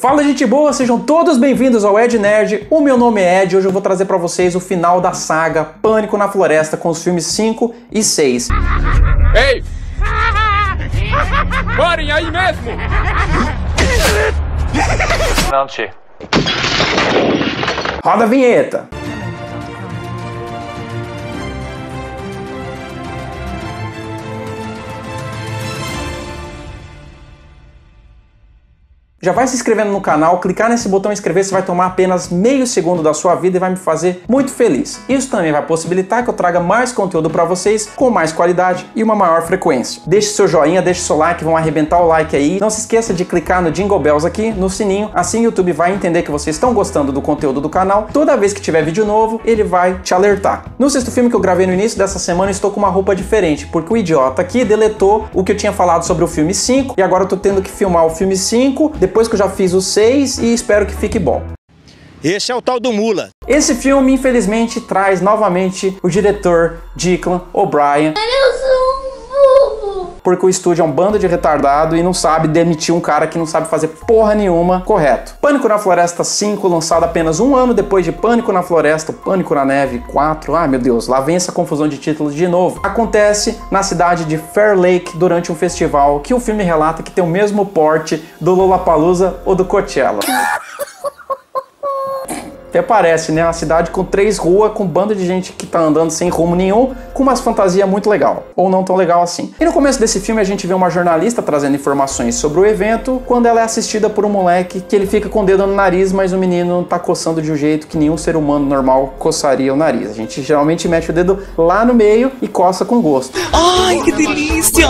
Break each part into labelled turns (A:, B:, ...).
A: Fala, gente boa, sejam todos bem-vindos ao Ed Nerd. O meu nome é Ed e hoje eu vou trazer pra vocês o final da saga Pânico na Floresta com os filmes 5 e 6.
B: Ei! Parem aí mesmo!
C: Não, tchê.
A: Roda a vinheta! Já vai se inscrevendo no canal, clicar nesse botão inscrever, você vai tomar apenas meio segundo da sua vida e vai me fazer muito feliz. Isso também vai possibilitar que eu traga mais conteúdo para vocês com mais qualidade e uma maior frequência. Deixe seu joinha, deixe seu like, vão arrebentar o like aí. Não se esqueça de clicar no Jingle Bells aqui, no sininho, assim o YouTube vai entender que vocês estão gostando do conteúdo do canal. Toda vez que tiver vídeo novo, ele vai te alertar. No sexto filme que eu gravei no início dessa semana, eu estou com uma roupa diferente, porque o idiota aqui deletou o que eu tinha falado sobre o filme 5 e agora eu tô tendo que filmar o filme 5, depois que eu já fiz o 6 e espero que fique bom.
D: Esse é o tal do Mula.
A: Esse filme, infelizmente, traz novamente o diretor Declan O'Brien. Porque o estúdio é um bando de retardado e não sabe demitir um cara que não sabe fazer porra nenhuma correto. Pânico na Floresta 5, lançado apenas um ano depois de Pânico na Floresta, Pânico na Neve 4. Ah, meu Deus, lá vem essa confusão de títulos de novo. Acontece na cidade de Fair Lake durante um festival que o filme relata que tem o mesmo porte do Lollapalooza ou do Coachella. Até parece, né? Uma cidade com 3 ruas, com um bando de gente que tá andando sem rumo nenhum, com umas fantasias muito legal, ou não tão legal assim. E no começo desse filme a gente vê uma jornalista trazendo informações sobre o evento, quando ela é assistida por um moleque que ele fica com o dedo no nariz, mas o menino tá coçando de um jeito que nenhum ser humano normal coçaria o nariz. A gente geralmente mete o dedo lá no meio e coça com gosto.
D: Ai, que delícia!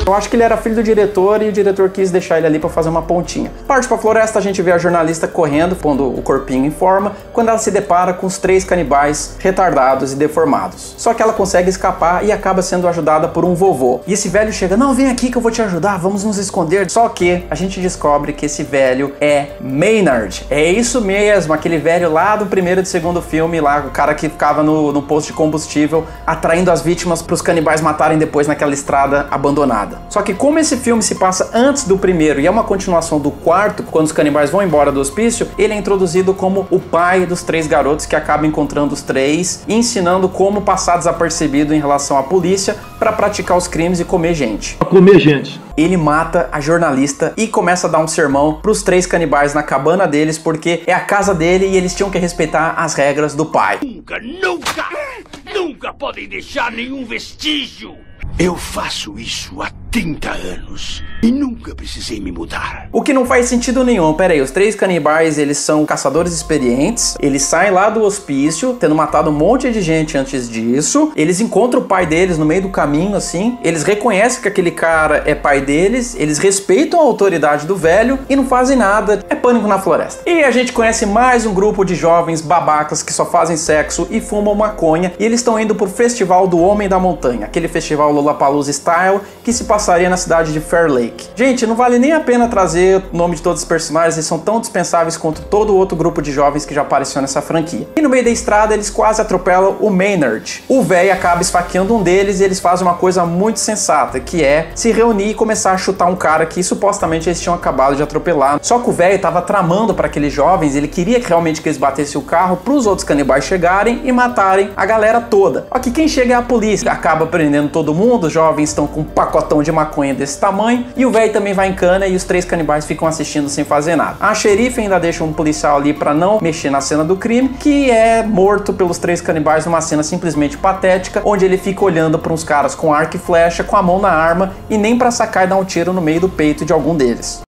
A: Eu acho que ele era filho do diretor e o diretor quis deixar ele ali pra fazer uma pontinha. Parte pra floresta, a gente vê a jornalista correndo, pondo o corpinho em forma, quando ela se depara com os 3 canibais retardados e deformados. Só que ela consegue escapar e acaba sendo ajudada por um vovô. E esse velho chega, não, vem aqui que eu vou te ajudar, vamos nos esconder. Só que a gente descobre que esse velho é Maynard. É isso mesmo, aquele velho lá do primeiro e do segundo filme, lá, o cara que ficava no posto de combustível, atraindo as vítimas para os canibais matarem depois naquela estrada abandonada. Só que como esse filme se passa antes do primeiro e é uma continuação do quarto, quando os canibais vão embora do hospício, ele é introduzido como o pai dos 3 garotos que acabam encontrando os 3 e ensinando como passar desapercebido em relação à polícia para praticar os crimes e comer gente. Ele mata a jornalista e começa a dar um sermão pros 3 canibais na cabana deles, porque é a casa dele e eles tinham que respeitar as regras do pai.
E: Nunca podem deixar nenhum vestígio. Eu faço isso há 30 anos e nunca precisei me mudar.
A: O que não faz sentido nenhum. Pera aí, os 3 canibais, eles são caçadores experientes, eles saem lá do hospício, tendo matado um monte de gente antes disso, eles encontram o pai deles no meio do caminho, assim, eles reconhecem que aquele cara é pai deles, eles respeitam a autoridade do velho e não fazem nada. É Pânico na Floresta. E a gente conhece mais um grupo de jovens babacas que só fazem sexo e fumam maconha, e eles estão indo pro Festival do Homem da Montanha, aquele festival Lollapalooza Style que se passaria na cidade de Fair Lake. Gente, não vale nem a pena trazer o nome de todos os personagens, eles são tão dispensáveis quanto todo outro grupo de jovens que já apareceu nessa franquia. E no meio da estrada eles quase atropelam o Maynard. O velho acaba esfaqueando um deles e eles fazem uma coisa muito sensata, que é se reunir e começar a chutar um cara que supostamente eles tinham acabado de atropelar. Só que o velho tava tramando para aqueles jovens, ele queria que realmente que eles batessem o carro para os outros canibais chegarem e matarem a galera toda. Só que quem chega é a polícia, acaba prendendo todo mundo, os jovens estão com um pacotão de maconha desse tamanho e o velho também vai em cana e os 3 canibais ficam assistindo sem fazer nada. A xerife ainda deixa um policial ali para não mexer na cena do crime, que é morto pelos 3 canibais numa cena simplesmente patética, onde ele fica olhando para uns caras com arco e flecha, com a mão na arma e nem para sacar e dar um tiro no meio do peito de algum deles.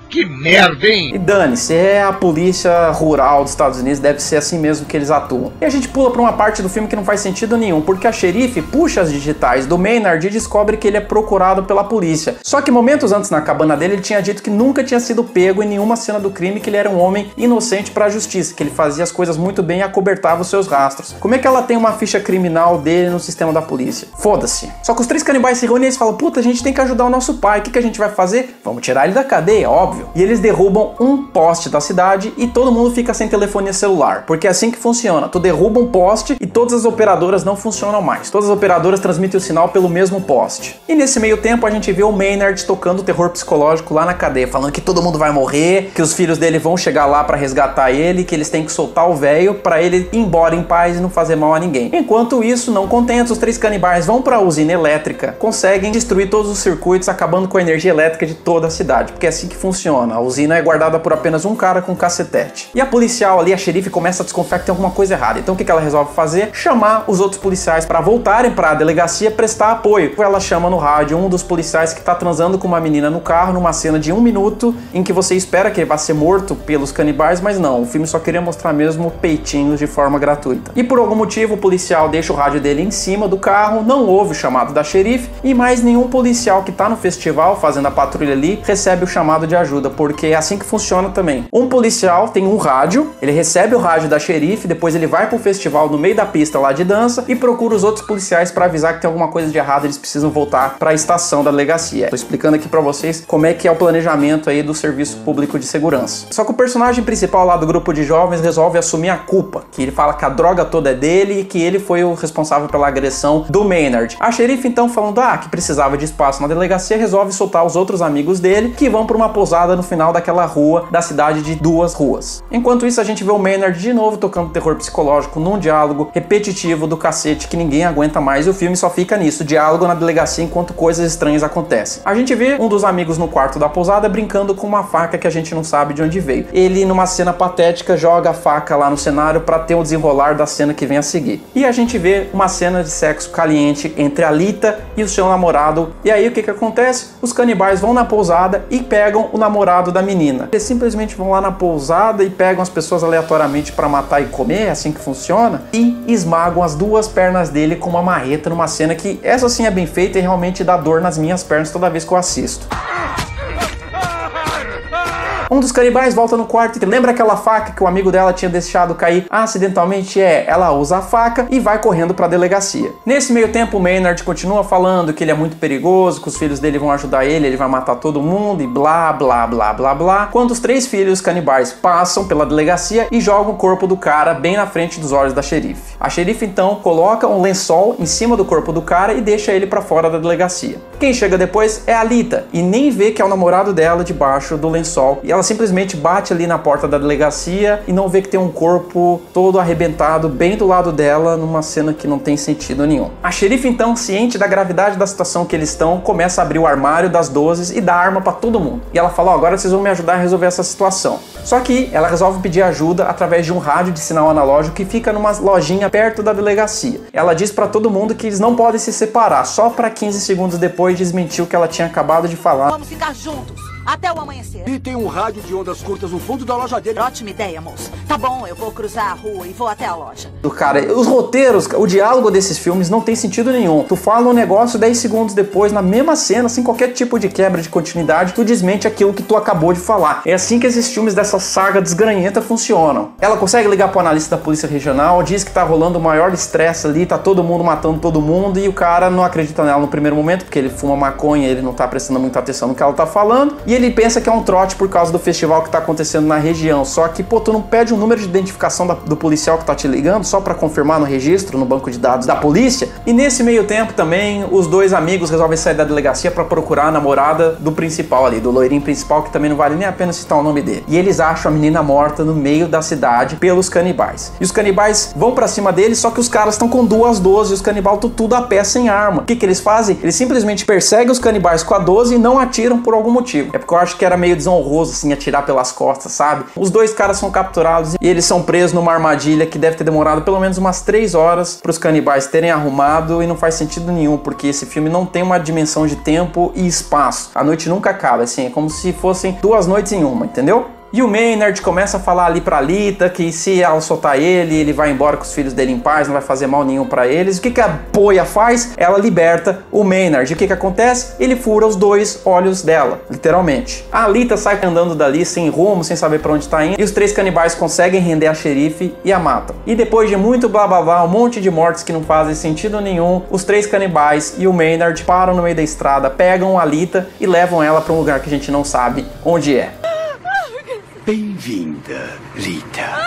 E: Que merda, hein?
A: E dane-se, é a polícia rural dos Estados Unidos, deve ser assim mesmo que eles atuam. E a gente pula pra uma parte do filme que não faz sentido nenhum, porque a xerife puxa as digitais do Maynard e descobre que ele é procurado pela polícia. Só que momentos antes na cabana dele, ele tinha dito que nunca tinha sido pego em nenhuma cena do crime, que ele era um homem inocente pra justiça, que ele fazia as coisas muito bem e acobertava os seus rastros. Como é que ela tem uma ficha criminal dele no sistema da polícia? Foda-se. Só que os 3 canibais se reúnem e eles falam, puta, a gente tem que ajudar o nosso pai, o que a gente vai fazer? Vamos tirar ele da cadeia, óbvio. móvel. E eles derrubam um poste da cidade e todo mundo fica sem telefonia celular, porque é assim que funciona. Tu derruba um poste e todas as operadoras não funcionam mais. Todas as operadoras transmitem o sinal pelo mesmo poste. E nesse meio tempo a gente vê o Maynard tocando terror psicológico lá na cadeia, falando que todo mundo vai morrer, que os filhos dele vão chegar lá pra resgatar ele, que eles têm que soltar o velho pra ele ir embora em paz e não fazer mal a ninguém. Enquanto isso, não contentes, os três canibais vão pra usina elétrica, conseguem destruir todos os circuitos, acabando com a energia elétrica de toda a cidade, porque é assim que funciona. A usina é guardada por apenas um cara com cacetete. E a policial ali, a xerife, começa a desconfiar que tem alguma coisa errada. Então o que ela resolve fazer? Chamar os outros policiais para voltarem para a delegacia prestar apoio. Ela chama no rádio um dos policiais que tá transando com uma menina no carro, numa cena de 1 minuto, em que você espera que ele vá ser morto pelos canibais, mas não, o filme só queria mostrar mesmo peitinhos de forma gratuita. E por algum motivo o policial deixa o rádio dele em cima do carro, não ouve o chamado da xerife, e mais nenhum policial que tá no festival fazendo a patrulha ali recebe o chamado de ajuda, porque é assim que funciona também. Um policial tem um rádio, ele recebe o rádio da xerife, depois ele vai pro festival no meio da pista lá de dança e procura os outros policiais para avisar que tem alguma coisa de errado, eles precisam voltar para a estação da delegacia. Tô explicando aqui para vocês como é que é o planejamento aí do Serviço Público de Segurança. Só que o personagem principal lá do grupo de jovens resolve assumir a culpa, que ele fala que a droga toda é dele e que ele foi o responsável pela agressão do Maynard. A xerife então, falando que precisava de espaço na delegacia, resolve soltar os outros amigos dele, que vão para uma pousada no final daquela rua da cidade de 2 ruas. Enquanto isso, a gente vê o Maynard de novo tocando terror psicológico num diálogo repetitivo do cacete que ninguém aguenta mais, e o filme só fica nisso, diálogo na delegacia enquanto coisas estranhas acontecem. A gente vê um dos amigos no quarto da pousada brincando com uma faca que a gente não sabe de onde veio. Ele, numa cena patética, joga a faca lá no cenário para ter o desenrolar da cena que vem a seguir. E a gente vê uma cena de sexo caliente entre a Lita e o seu namorado. E aí o que acontece? Os canibais vão na pousada e pegam o namorado da menina. Eles simplesmente vão lá na pousada e pegam as pessoas aleatoriamente para matar e comer, é assim que funciona, e esmagam as duas pernas dele com uma marreta, numa cena que essa sim é bem feita e realmente dá dor nas minhas pernas toda vez que eu assisto. Um dos canibais volta no quarto e lembra aquela faca que o amigo dela tinha deixado cair acidentalmente? Ela usa a faca e vai correndo para a delegacia. Nesse meio tempo, o Maynard continua falando que ele é muito perigoso, que os filhos dele vão ajudar ele vai matar todo mundo e blá, blá, blá, blá, blá. Quando os 3 filhos canibais passam pela delegacia e jogam o corpo do cara bem na frente dos olhos da xerife. A xerife então coloca um lençol em cima do corpo do cara e deixa ele para fora da delegacia. Quem chega depois é a Lita e nem vê que é o namorado dela debaixo do lençol, e ela simplesmente bate ali na porta da delegacia e não vê que tem um corpo todo arrebentado bem do lado dela, numa cena que não tem sentido nenhum. A xerife então, ciente da gravidade da situação que eles estão, começa a abrir o armário das 12 e dá arma pra todo mundo. E ela fala, agora vocês vão me ajudar a resolver essa situação. Só que ela resolve pedir ajuda através de um rádio de sinal analógico que fica numa lojinha perto da delegacia. Ela diz pra todo mundo que eles não podem se separar, só pra 15 segundos depois desmentir o que ela tinha acabado de falar.
C: Vamos ficar juntos até o amanhecer.
E: E tem um rádio de ondas curtas no fundo da loja dele.
C: Ótima ideia, moço. Tá bom, eu vou cruzar a rua e vou até a loja.
A: Cara, os roteiros, o diálogo desses filmes não tem sentido nenhum. Tu fala um negócio 10 segundos depois, na mesma cena, sem qualquer tipo de quebra de continuidade, tu desmente aquilo que tu acabou de falar. É assim que esses filmes dessa saga desgranhenta funcionam. Ela consegue ligar pro analista da polícia regional, diz que tá rolando o maior estresse ali, tá todo mundo matando todo mundo, e o cara não acredita nela no primeiro momento, porque ele fuma maconha, ele não tá prestando muita atenção no que ela tá falando, e ele pensa que é um trote por causa do festival que tá acontecendo na região. Só que, pô, tu não pede um número de identificação do policial que tá te ligando só pra confirmar no registro, no banco de dados da polícia? E nesse meio tempo também, os 2 amigos resolvem sair da delegacia pra procurar a namorada do principal ali, do loirinho principal, que também não vale nem a pena citar o nome dele. E eles acham a menina morta no meio da cidade pelos canibais. E os canibais vão pra cima deles, só que os caras estão com 2 12 e os canibais estão tudo a pé sem arma. O que eles fazem? Eles simplesmente perseguem os canibais com a 12 e não atiram por algum motivo. É porque eu acho que era meio desonroso, assim, atirar pelas costas, sabe? Os 2 caras são capturados e eles são presos numa armadilha que deve ter demorado pelo menos umas 3 horas para os canibais terem arrumado, e não faz sentido nenhum, porque esse filme não tem uma dimensão de tempo e espaço. A noite nunca acaba, assim, é como se fossem 2 noites em uma, entendeu? E o Maynard começa a falar ali pra Lita que se ela soltar ele vai embora com os filhos dele em paz, não vai fazer mal nenhum pra eles. O que a Poia faz? Ela liberta o Maynard. E o que acontece? Ele fura os 2 olhos dela, literalmente. A Lita sai andando dali sem rumo, sem saber pra onde tá indo, e os 3 canibais conseguem render a xerife e a matam. E depois de muito blá blá blá, um monte de mortes que não fazem sentido nenhum, os 3 canibais e o Maynard param no meio da estrada, pegam a Lita e levam ela pra um lugar que a gente não sabe onde é.
E: Bem-vinda, Rita.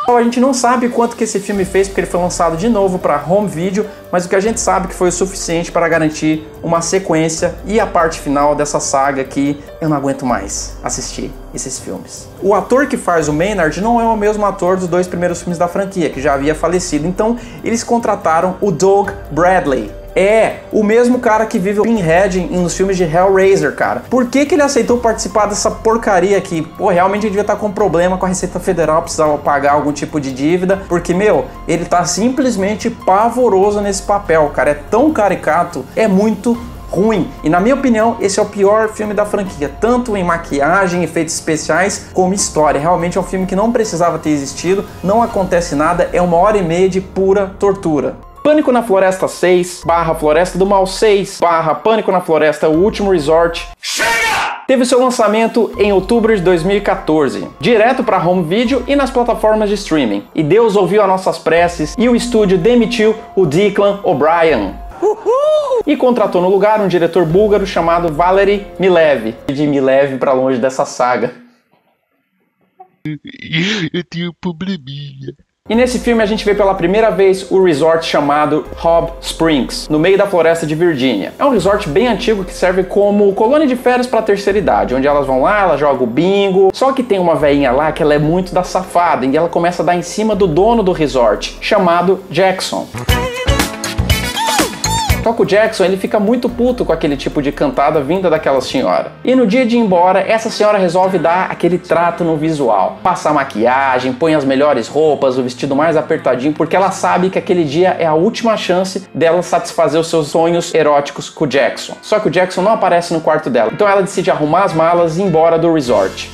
A: A gente não sabe quanto que esse filme fez porque ele foi lançado de novo para home video, mas o que a gente sabe que foi o suficiente para garantir uma sequência e a parte final dessa saga que eu não aguento mais assistir esses filmes. O ator que faz o Maynard não é o mesmo ator dos 2 primeiros filmes da franquia, que já havia falecido, então eles contrataram o Doug Bradley. É, o mesmo cara que vive o Pinhead nos filmes de Hellraiser, cara. Por que que ele aceitou participar dessa porcaria aqui? Pô, realmente ele devia estar com problema com a Receita Federal, precisava pagar algum tipo de dívida, porque, meu, ele tá simplesmente pavoroso nesse papel, cara. É tão caricato, é muito ruim. E na minha opinião, esse é o pior filme da franquia, tanto em maquiagem, efeitos especiais, como história. Realmente é um filme que não precisava ter existido, não acontece nada, é 1h30 de pura tortura. Pânico na Floresta 6, Floresta do Mal 6, Pânico na Floresta, o Último Resort. Chega! Teve seu lançamento em outubro de 2014, direto para home video e nas plataformas de streaming. E Deus ouviu as nossas preces e o estúdio demitiu o Declan O'Brien. E contratou no lugar um diretor búlgaro chamado Valery Milev. De me leve pra longe dessa saga.
E: Eu tenho um probleminha.
A: E nesse filme a gente vê pela primeira vez o resort chamado Hot Springs, no meio da floresta de Virgínia. É um resort bem antigo que serve como colônia de férias para a terceira idade, onde elas vão lá, elas jogam bingo. Só que tem uma veinha lá que ela é muito da safada e ela começa a dar em cima do dono do resort, chamado Jackson. Só que o Jackson, ele fica muito puto com aquele tipo de cantada vinda daquela senhora. E no dia de ir embora, essa senhora resolve dar aquele trato no visual. Passa a maquiagem, põe as melhores roupas, o vestido mais apertadinho, porque ela sabe que aquele dia é a última chance dela satisfazer os seus sonhos eróticos com o Jackson. Só que o Jackson não aparece no quarto dela. Então ela decide arrumar as malas e ir embora do resort.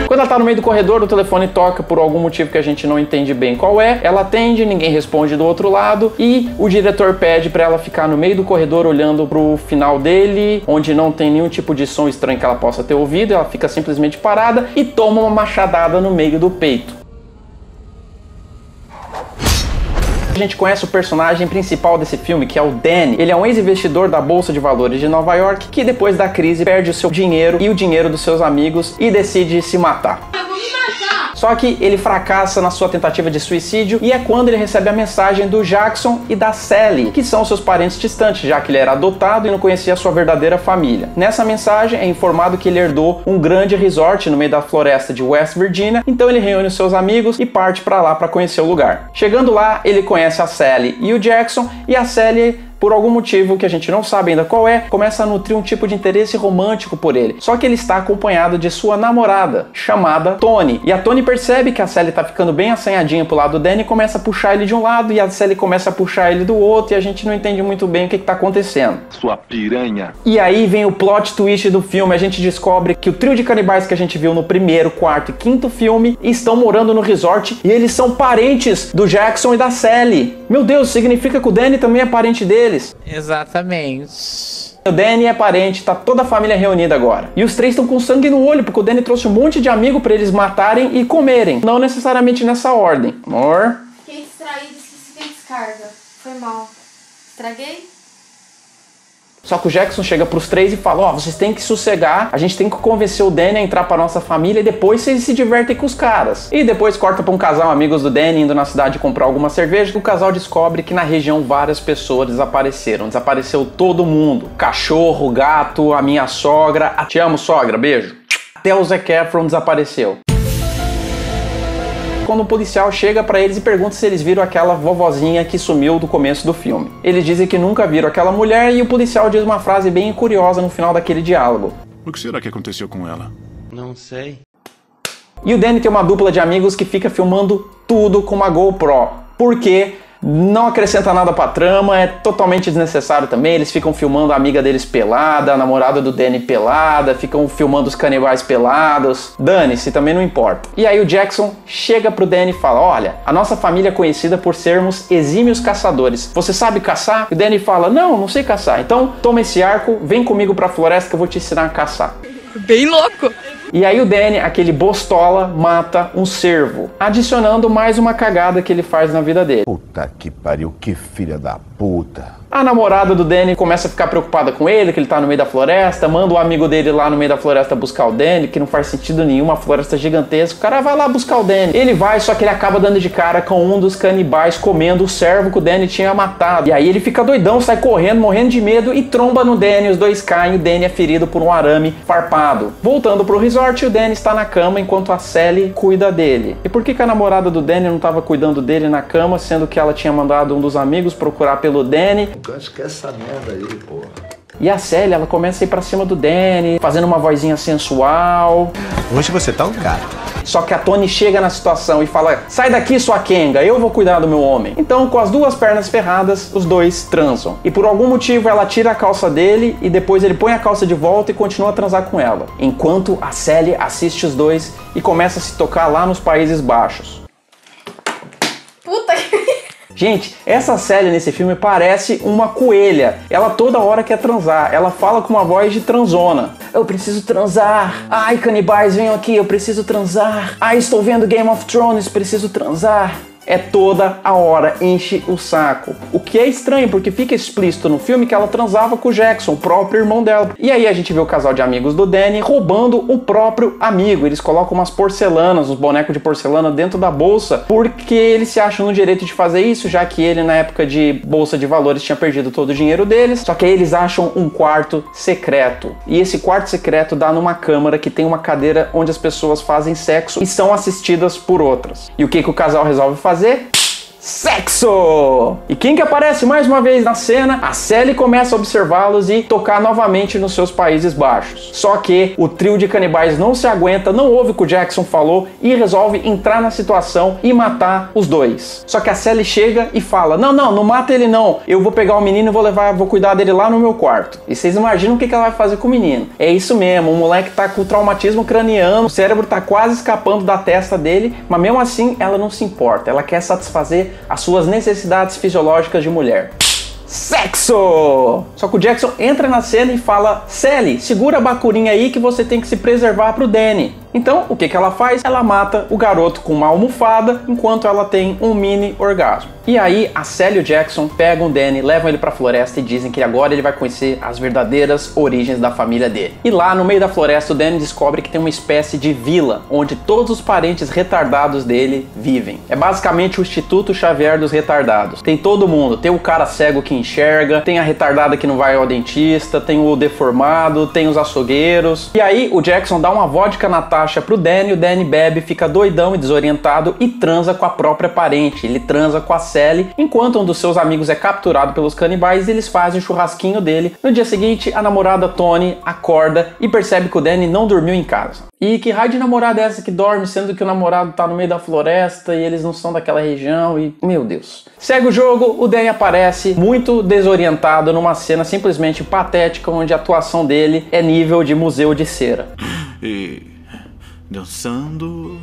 A: Quando ela tá no meio do corredor, o telefone toca por algum motivo que a gente não entende bem qual é. Ela atende, ninguém responde do outro lado e o diretor pede pra ela ficar no meio do corredor olhando pro final dele, onde não tem nenhum tipo de som estranho que ela possa ter ouvido. Ela fica simplesmente parada e toma uma machadada no meio do peito. A gente conhece o personagem principal desse filme, que é o Danny. Ele é um ex-investidor da Bolsa de Valores de Nova York, que depois da crise perde o seu dinheiro e o dinheiro dos seus amigos e decide se matar. Só que ele fracassa na sua tentativa de suicídio e é quando ele recebe a mensagem do Jackson e da Sally, que são seus parentes distantes, já que ele era adotado e não conhecia a sua verdadeira família. Nessa mensagem é informado que ele herdou um grande resort no meio da floresta de West Virginia, então ele reúne os seus amigos e parte para lá para conhecer o lugar. Chegando lá, ele conhece a Sally e o Jackson, e a Sally, por algum motivo que a gente não sabe ainda qual é, começa a nutrir um tipo de interesse romântico por ele. Só que ele está acompanhado de sua namorada, chamada Tony. E a Tony percebe que a Sally tá ficando bem assanhadinha pro lado do Danny e começa a puxar ele de um lado, e a Sally começa a puxar ele do outro, e a gente não entende muito bem o que tá acontecendo.
B: Sua piranha.
A: E aí vem o plot twist do filme. A gente descobre que o trio de canibais que a gente viu no primeiro, quarto e quinto filme estão morando no resort e eles são parentes do Jackson e da Sally. Meu Deus, significa que o Danny também é parente dele.
F: Exatamente.
A: O Danny é parente, tá toda a família reunida agora. E os três estão com sangue no olho, porque o Danny trouxe um monte de amigo pra eles matarem e comerem. Não necessariamente nessa ordem. Amor?
G: Fiquei distraído, esqueci que descarga. Foi mal. Estraguei?
A: Só que o Jackson chega pros três e fala, ó, vocês têm que sossegar, a gente tem que convencer o Danny a entrar pra nossa família e depois vocês se divertem com os caras. E depois corta pra um casal, amigos do Danny, indo na cidade comprar alguma cerveja, o casal descobre que na região várias pessoas desapareceram. Desapareceu todo mundo. Cachorro, gato, a minha sogra. Te amo, sogra, beijo. Até o Zac Efron desapareceu. Quando o policial chega pra eles e pergunta se eles viram aquela vovozinha que sumiu do começo do filme. Eles dizem que nunca viram aquela mulher e o policial diz uma frase bem curiosa no final daquele diálogo.
H: O que será que aconteceu com ela?
F: Não sei.
A: E o Danny tem uma dupla de amigos que fica filmando tudo com uma GoPro. Por quê? Não acrescenta nada pra trama, é totalmente desnecessário também. Eles ficam filmando a amiga deles pelada, a namorada do Danny pelada, ficam filmando os canibais pelados. Dane-se, também não importa. E aí o Jackson chega pro Danny e fala, olha, a nossa família é conhecida por sermos exímios caçadores. Você sabe caçar? E o Danny fala, não sei caçar. Então toma esse arco, vem comigo pra floresta que eu vou te ensinar a caçar.
I: Bem louco!
A: E aí o Danny, aquele bostola, mata um cervo, adicionando mais uma cagada que ele faz na vida dele.
J: Puta que pariu, que filha da puta.
A: A namorada do Danny começa a ficar preocupada com ele, que ele tá no meio da floresta, manda o amigo dele lá no meio da floresta buscar o Danny, que não faz sentido nenhum, uma floresta gigantesca. O cara vai lá buscar o Danny. Ele vai, só que ele acaba dando de cara com um dos canibais comendo o servo que o Danny tinha matado. E aí ele fica doidão, sai correndo, morrendo de medo e tromba no Danny. Os dois caem, o Danny é ferido por um arame farpado. Voltando pro resort, o Danny está na cama enquanto a Sally cuida dele. E por que a namorada do Danny não estava cuidando dele na cama, sendo que ela tinha mandado um dos amigos procurar pelo Danny?
I: Esquece essa merda aí, porra.
A: E a Sally, ela começa a ir pra cima do Danny, fazendo uma vozinha sensual.
D: Hoje você tá um cara.
A: Só que a Tony chega na situação e fala: sai daqui, sua Kenga, eu vou cuidar do meu homem. Então, com as duas pernas ferradas, os dois transam. E por algum motivo ela tira a calça dele e depois ele põe a calça de volta e continua a transar com ela. Enquanto a Sally assiste os dois e começa a se tocar lá nos Países Baixos.
G: Puta que...
A: Gente, essa Sally nesse filme parece uma coelha. Ela toda hora quer transar. Ela fala com uma voz de transona. Eu preciso transar. Ai, canibais, venham aqui, eu preciso transar. Ai, estou vendo Game of Thrones, preciso transar. É toda a hora, enche o saco. O que é estranho, porque fica explícito no filme que ela transava com o Jackson, o próprio irmão dela. E aí a gente vê o casal de amigos do Danny roubando o próprio amigo. Eles colocam umas porcelanas, uns bonecos de porcelana dentro da bolsa, porque eles se acham no direito de fazer isso, já que ele, na época de bolsa de valores, tinha perdido todo o dinheiro deles. Só que aí eles acham um quarto secreto. E esse quarto secreto dá numa câmara que tem uma cadeira onde as pessoas fazem sexo e são assistidas por outras. E o que o casal resolve fazer? Sexo! E quem que aparece mais uma vez na cena? A Sally começa a observá-los e tocar novamente nos seus Países Baixos. Só que o trio de canibais não se aguenta, não ouve o que o Jackson falou e resolve entrar na situação e matar os dois. Só que a Sally chega e fala: não mata ele não, eu vou pegar o menino e vou cuidar dele lá no meu quarto. E vocês imaginam o que ela vai fazer com o menino? É isso mesmo, o moleque tá com traumatismo craniano, o cérebro tá quase escapando da testa dele, mas mesmo assim ela não se importa, ela quer satisfazer as suas necessidades fisiológicas de mulher. Sexo! Só que o Jackson entra na cena e fala: Sally, segura a bacurinha aí que você tem que se preservar pro Danny. Então, o que ela faz? Ela mata o garoto com uma almofada enquanto ela tem um mini orgasmo. E aí, a Sally e o Jackson pegam o Danny, levam ele pra floresta e dizem que agora ele vai conhecer as verdadeiras origens da família dele. E lá, no meio da floresta, o Danny descobre que tem uma espécie de vila, onde todos os parentes retardados dele vivem. É basicamente o Instituto Xavier dos retardados. Tem todo mundo, tem o cara cego que enxerga, tem a retardada que não vai ao dentista, tem o deformado, tem os açougueiros. E aí, o Jackson dá uma vodka Natasha pro Danny, o Danny bebe, fica doidão e desorientado e transa com a própria parente. Ele transa com a Sally, enquanto um dos seus amigos é capturado pelos canibais e eles fazem o churrasquinho dele. No dia seguinte, a namorada Tony acorda e percebe que o Danny não dormiu em casa. E que raio de namorada é essa que dorme, sendo que o namorado tá no meio da floresta e eles não são daquela região e... Meu Deus. Segue o jogo, o Danny aparece muito desorientado numa cena simplesmente patética, onde a atuação dele é nível de museu de cera.
H: E... dançando...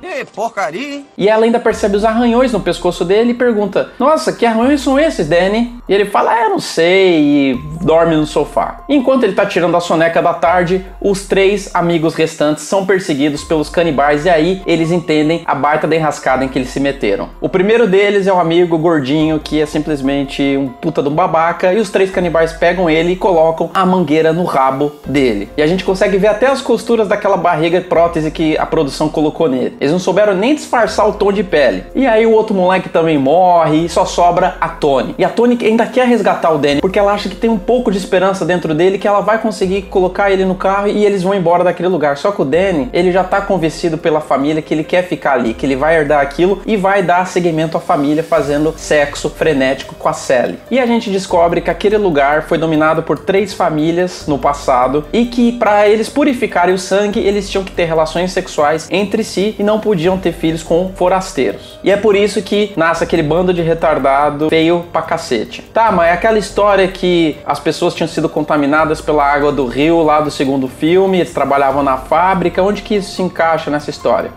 D: Ei, porcaria!
A: E ela ainda percebe os arranhões no pescoço dele e pergunta: nossa, que arranhões são esses, Danny? E ele fala: eu não sei, e dorme no sofá. Enquanto ele tá tirando a soneca da tarde, os três amigos restantes são perseguidos pelos canibais e aí eles entendem a baita da enrascada em que eles se meteram. O primeiro deles é um amigo gordinho que é simplesmente um puta de um babaca e os três canibais pegam ele e colocam a mangueira no rabo dele. E a gente consegue ver até as costuras daquela barriga prótese que a produção colocou nele. Eles não souberam nem disfarçar o tom de pele. E aí o outro moleque também morre e só sobra a Tony. E a Tony ainda quer resgatar o Danny porque ela acha que tem um pouco de esperança dentro dele, que ela vai conseguir colocar ele no carro e eles vão embora daquele lugar. Só que o Danny, ele já tá convencido pela família que ele quer ficar ali, que ele vai herdar aquilo e vai dar seguimento à família fazendo sexo frenético com a Sally. E a gente descobre que aquele lugar foi dominado por 3 famílias no passado e que para eles purificarem o sangue, eles tinham que ter relações sexuais entre si e não podiam ter filhos com forasteiros. E é por isso que nasce aquele bando de retardado feio pra cacete. Tá, mas é aquela história que as pessoas tinham sido contaminadas pela água do rio lá do segundo filme, eles trabalhavam na fábrica, onde que isso se encaixa nessa história?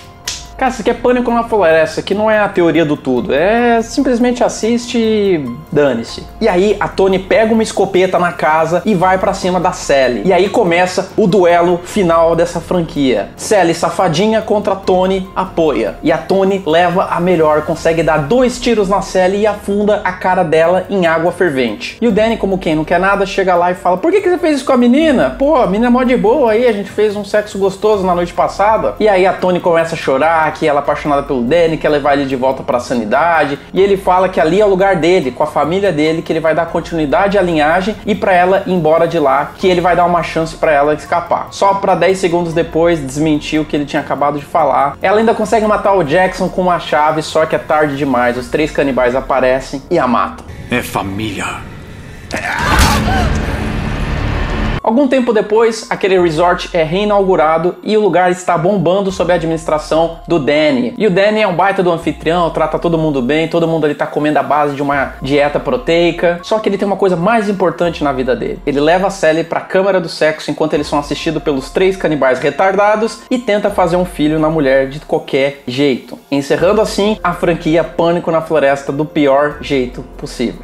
A: Cara, isso aqui é Pânico na Floresta, que não é a teoria do tudo, é simplesmente assiste e dane-se. E aí a Toni pega uma escopeta na casa e vai pra cima da Sally. E aí começa o duelo final dessa franquia. Sally safadinha contra Toni apoia. E a Toni leva a melhor, consegue dar 2 tiros na Sally e afunda a cara dela em água fervente. E o Danny, como quem não quer nada, chega lá e fala: por que você fez isso com a menina? Pô, a menina é mó de boa aí, a gente fez um sexo gostoso na noite passada. E aí a Toni começa a chorar, que ela é apaixonada pelo Danny, quer levar ele de volta pra sanidade. E ele fala que ali é o lugar dele, com a família dele, que ele vai dar continuidade à linhagem e pra ela ir embora de lá, que ele vai dar uma chance pra ela escapar. Só pra 10 segundos depois desmentir o que ele tinha acabado de falar. Ela ainda consegue matar o Jackson com uma chave, só que é tarde demais. Os 3 canibais aparecem e a matam.
H: É família.
A: Algum tempo depois, aquele resort é reinaugurado e o lugar está bombando sob a administração do Danny. E o Danny é um baita do anfitrião, trata todo mundo bem, todo mundo ali tá comendo a base de uma dieta proteica. Só que ele tem uma coisa mais importante na vida dele. Ele leva a Sally pra câmara do sexo enquanto eles são assistidos pelos 3 canibais retardados e tenta fazer um filho na mulher de qualquer jeito. Encerrando assim a franquia Pânico na Floresta do pior jeito possível.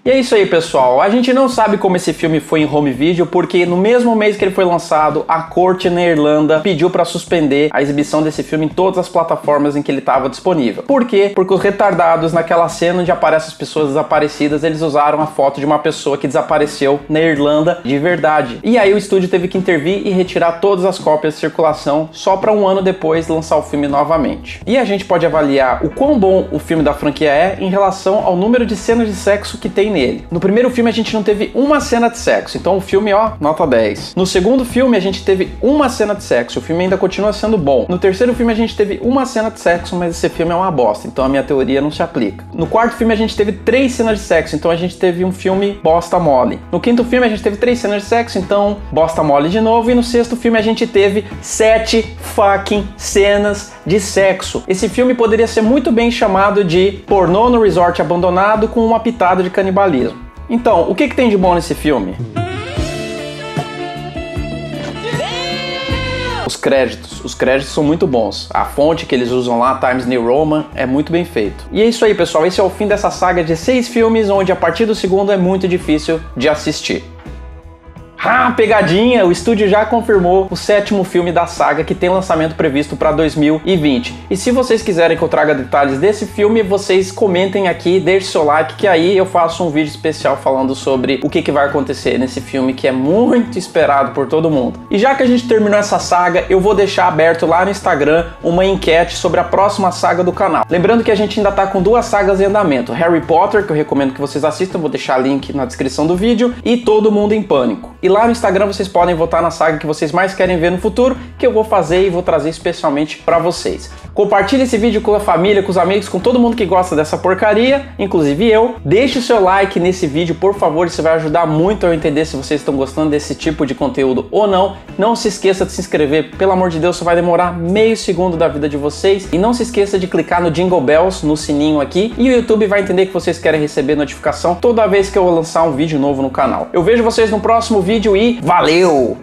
A: E é isso aí, pessoal. A gente não sabe como esse filme foi em home video, porque no mesmo mês que ele foi lançado, a corte na Irlanda pediu para suspender a exibição desse filme em todas as plataformas em que ele estava disponível. Por quê? Porque os retardados, naquela cena onde aparecem as pessoas desaparecidas, eles usaram a foto de uma pessoa que desapareceu na Irlanda de verdade. E aí o estúdio teve que intervir e retirar todas as cópias de circulação, só para um ano depois lançar o filme novamente. E a gente pode avaliar o quão bom o filme da franquia é em relação ao número de cenas de sexo que tem nele. No primeiro filme a gente não teve uma cena de sexo, então o filme, ó, nota 10. No segundo filme a gente teve uma cena de sexo, o filme ainda continua sendo bom. No terceiro filme a gente teve uma cena de sexo, mas esse filme é uma bosta, então a minha teoria não se aplica. No quarto filme a gente teve 3 cenas de sexo, então a gente teve um filme bosta mole. No quinto filme a gente teve 3 cenas de sexo, então bosta mole de novo. E no sexto filme a gente teve 7 fucking cenas de sexo. Esse filme poderia ser muito bem chamado de Pornô no Resort Abandonado com uma pitada de canibalismo. Então, o que tem de bom nesse filme? Os créditos são muito bons. A fonte que eles usam lá, Times New Roman, é muito bem feito. E é isso aí, pessoal. Esse é o fim dessa saga de 6 filmes, onde a partir do segundo é muito difícil de assistir. Ah, pegadinha! O estúdio já confirmou o 7º filme da saga, que tem lançamento previsto para 2020. E se vocês quiserem que eu traga detalhes desse filme, vocês comentem aqui, deixem seu like, que aí eu faço um vídeo especial falando sobre o que vai acontecer nesse filme, que é muito esperado por todo mundo. E já que a gente terminou essa saga, eu vou deixar aberto lá no Instagram uma enquete sobre a próxima saga do canal. Lembrando que a gente ainda tá com 2 sagas em andamento. Harry Potter, que eu recomendo que vocês assistam, vou deixar link na descrição do vídeo, e Todo Mundo em Pânico. E lá no Instagram vocês podem votar na saga que vocês mais querem ver no futuro, que eu vou fazer e vou trazer especialmente para vocês. Compartilhe esse vídeo com a família, com os amigos, com todo mundo que gosta dessa porcaria, inclusive eu. Deixe o seu like nesse vídeo, por favor, isso vai ajudar muito a eu entender se vocês estão gostando desse tipo de conteúdo ou não. Não se esqueça de se inscrever, pelo amor de Deus, só vai demorar meio segundo da vida de vocês. E não se esqueça de clicar no Jingle Bells, no sininho aqui, e o YouTube vai entender que vocês querem receber notificação toda vez que eu lançar um vídeo novo no canal. Eu vejo vocês no próximo vídeo e valeu!